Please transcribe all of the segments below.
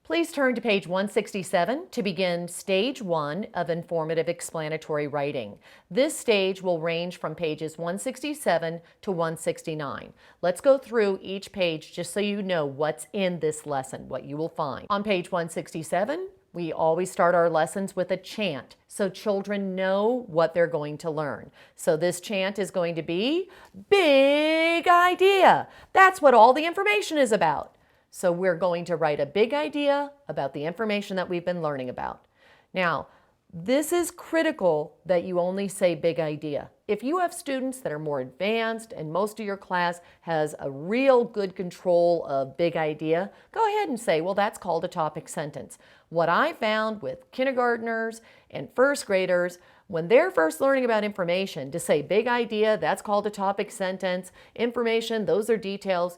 Please turn to page 167 to begin stage 1 of informative explanatory writing. This stage will range from pages 167 to 169. Let's go through each page just so you know what's in this lesson, what you will find. On page 167, we always start our lessons with a chant so children know what they're going to learn. So this chant is going to be big idea. That's what all the information is about. So we're going to write a big idea about the information that we've been learning about. Now, this is critical that you only say big idea. If you have students that are more advanced and most of your class has a real good control of big idea, go ahead and say, well, that's called a topic sentence. What I found with kindergartners and first graders, when they're first learning about information, to say big idea, that's called a topic sentence. Information, those are details.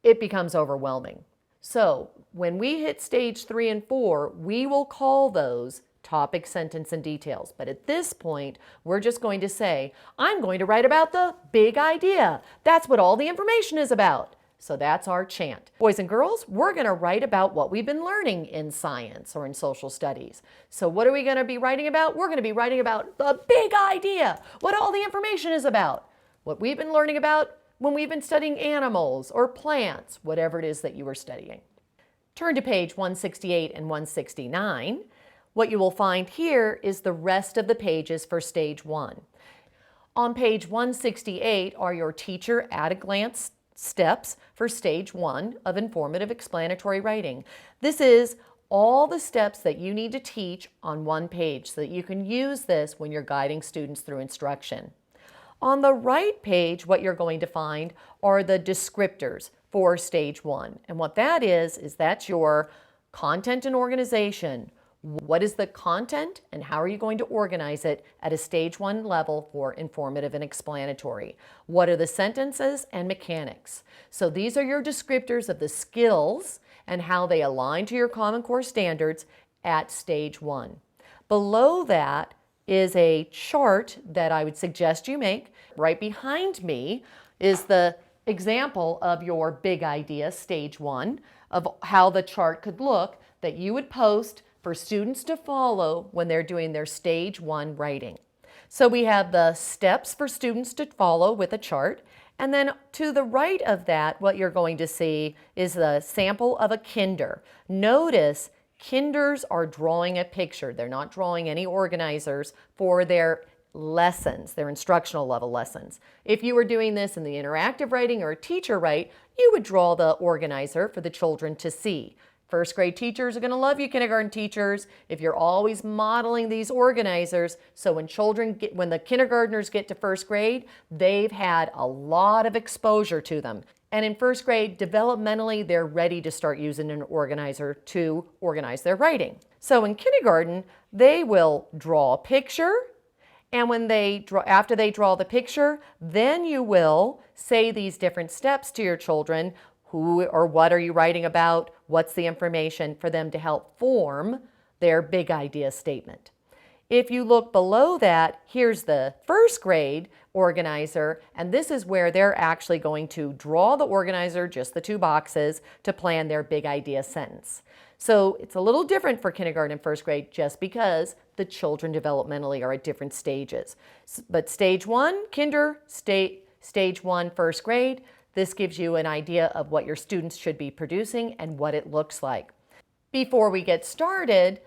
It becomes overwhelming. So when we hit stage 3 and 4, we will call those topic, sentence, and details. But at this point, we're just going to say, I'm going to write about the big idea. That's what all the information is about. So that's our chant. Boys and girls, we're going to write about what we've been learning in science or in social studies. So what are we going to be writing about? We're going to be writing about the big idea, what all the information is about, what we've been learning about when we've been studying animals or plants, whatever it is that you are studying. Turn to page 168 and 169. What you will find here is the rest of the pages for stage 1. On page 168 are your teacher at-a-glance steps for stage 1 of informative explanatory writing. This is all the steps that you need to teach on one page so that you can use this when you're guiding students through instruction. On the right page, what you're going to find are the descriptors for stage 1. And what that is that's your content and organization. What is the content and how are you going to organize it at a stage 1 level for informative and explanatory? What are the sentences and mechanics? So these are your descriptors of the skills and how they align to your Common Core standards at stage 1. Below that is a chart that I would suggest you make. Right behind me is the example of your big idea, stage 1, of how the chart could look that you would post for students to follow when they're doing their stage 1 writing. So we have the steps for students to follow with a chart, and then to the right of that, what you're going to see is the sample of a kinder. Notice kinders are drawing a picture. They're not drawing any organizers for their lessons, their instructional level lessons. If you were doing this in the interactive writing or a teacher write, you would draw the organizer for the children to see. First grade teachers are going to love you, kindergarten teachers, if you're always modeling these organizers. So when when the kindergartners get to first grade, they've had a lot of exposure to them. And in first grade, developmentally, they're ready to start using an organizer to organize their writing. So in kindergarten, they will draw a picture, and after they draw the picture, then you will say these different steps to your children. Who or what are you writing about? What's the information for them to help form their big idea statement? If you look below that, here's the first grade organizer, and this is where they're actually going to draw the organizer, just the 2 boxes, to plan their big idea sentence. So it's a little different for kindergarten and first grade just because the children developmentally are at different stages. But stage 1, kinder, stage 1, first grade, this gives you an idea of what your students should be producing and what it looks like. Before we get started,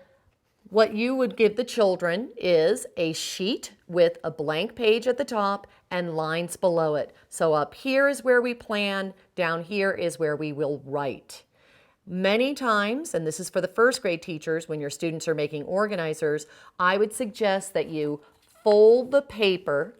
what you would give the children is a sheet with a blank page at the top and lines below it. So up here is where we plan, down here is where we will write. Many times, and this is for the first grade teachers, when your students are making organizers, I would suggest that you fold the paper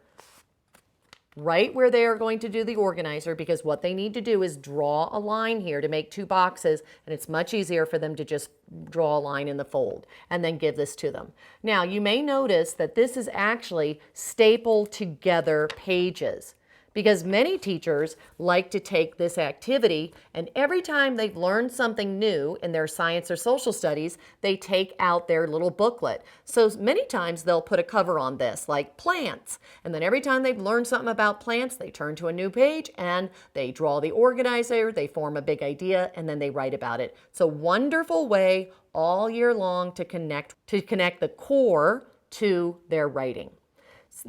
right where they are going to do the organizer, because what they need to do is draw a line here to make 2 boxes, and it's much easier for them to just draw a line in the fold and then give this to them. Now you may notice that this is actually stapled together pages because many teachers like to take this activity and every time they've learned something new in their science or social studies, they take out their little booklet. So many times they'll put a cover on this, like plants. And then every time they've learned something about plants, they turn to a new page and they draw the organizer, they form a big idea, and then they write about it. It's a wonderful way all year long to connect the core to their writing.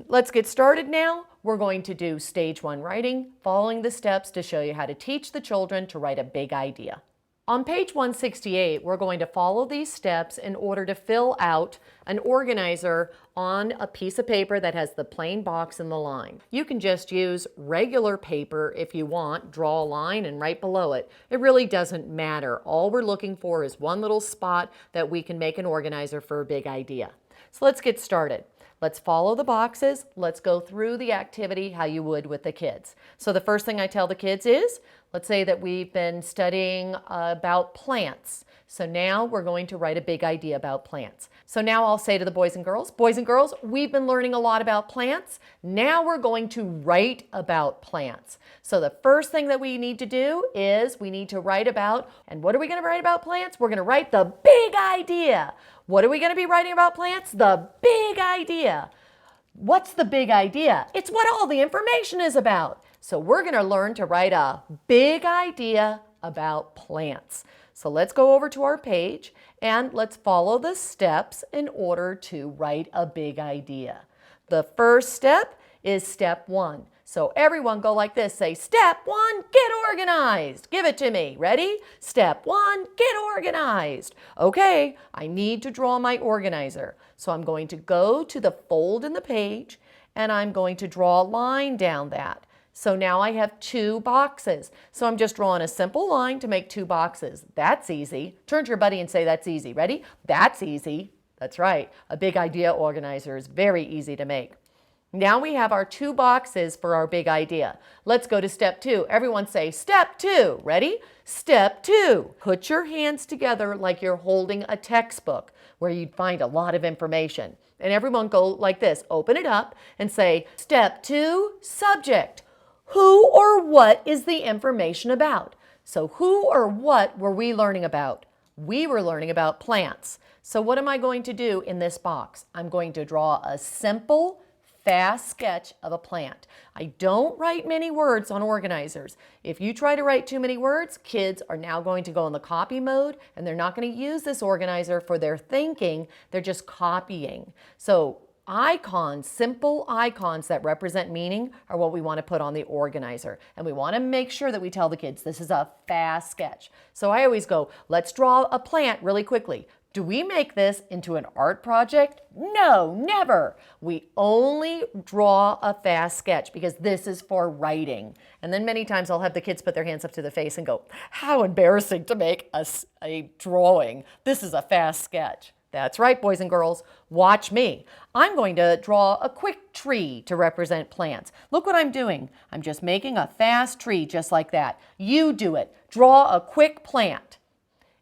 Let's get started now. We're going to do stage 1 writing, following the steps to show you how to teach the children to write a big idea. On page 168, we're going to follow these steps in order to fill out an organizer on a piece of paper that has the plain box and the line. You can just use regular paper if you want, draw a line and write below it. It really doesn't matter. All we're looking for is one little spot that we can make an organizer for a big idea. So let's get started. Let's follow the boxes. Let's go through the activity how you would with the kids. So the first thing I tell the kids is, let's say that we've been studying about plants. So now we're going to write a big idea about plants. So now I'll say to the boys and girls, we've been learning a lot about plants. Now we're going to write about plants. So the first thing that we need to do is we need to write about, and what are we going to write about plants? We're going to write the big idea. What are we going to be writing about plants? The big idea. What's the big idea? It's what all the information is about. So we're going to learn to write a big idea about plants. So let's go over to our page and let's follow the steps in order to write a big idea. The first step is step 1. So everyone go like this. Say, step 1, get organized. Give it to me. Ready? Step 1, get organized. Okay, I need to draw my organizer. So I'm going to go to the fold in the page and I'm going to draw a line down that. So now I have 2 boxes. So I'm just drawing a simple line to make 2 boxes. That's easy. Turn to your buddy and say, that's easy. Ready? That's easy. That's right. A big idea organizer is very easy to make. Now we have our 2 boxes for our big idea. Let's go to step 2. Everyone say step 2. Ready? Step 2. Put your hands together like you're holding a textbook where you'd find a lot of information. And everyone go like this. Open it up and say step 2, subject. Who or what is the information about? So who or what were we learning about? We were learning about plants. So what am I going to do in this box? I'm going to draw a simple, fast sketch of a plant. I don't write many words on organizers. If you try to write too many words, kids are now going to go in the copy mode and they're not going to use this organizer for their thinking. They're just copying. So icons, simple icons that represent meaning are what we want to put on the organizer. And we want to make sure that we tell the kids this is a fast sketch. So I always go, let's draw a plant really quickly. Do we make this into an art project? No, never. We only draw a fast sketch because this is for writing. And then many times I'll have the kids put their hands up to the face and go, how embarrassing to make a drawing. This is a fast sketch. That's right, boys and girls. Watch me. I'm going to draw a quick tree to represent plants. Look what I'm doing. I'm just making a fast tree just like that. You do it. Draw a quick plant.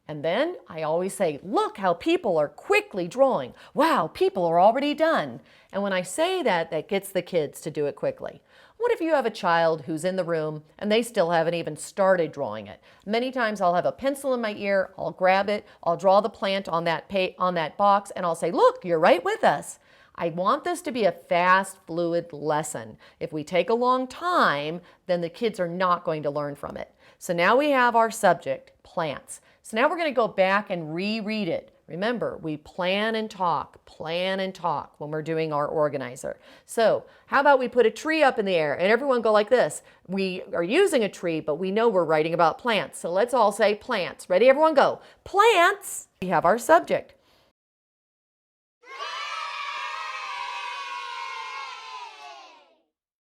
And then I always say, look how people are quickly drawing. Wow, people are already done. And when I say that, that gets the kids to do it quickly. What if you have a child who's in the room and they still haven't even started drawing it? Many times I'll have a pencil in my ear, I'll grab it, I'll draw the plant on that box, and I'll say, look, you're right with us. I want this to be a fast, fluid lesson. If we take a long time, then the kids are not going to learn from it. So now we have our subject, plants. So now we're going to go back and reread it. Remember, we plan and talk when we're doing our organizer. So how about we put a tree up in the air and everyone go like this. We are using a tree, but we know we're writing about plants. So let's all say plants. Ready, everyone go. Plants. We have our subject.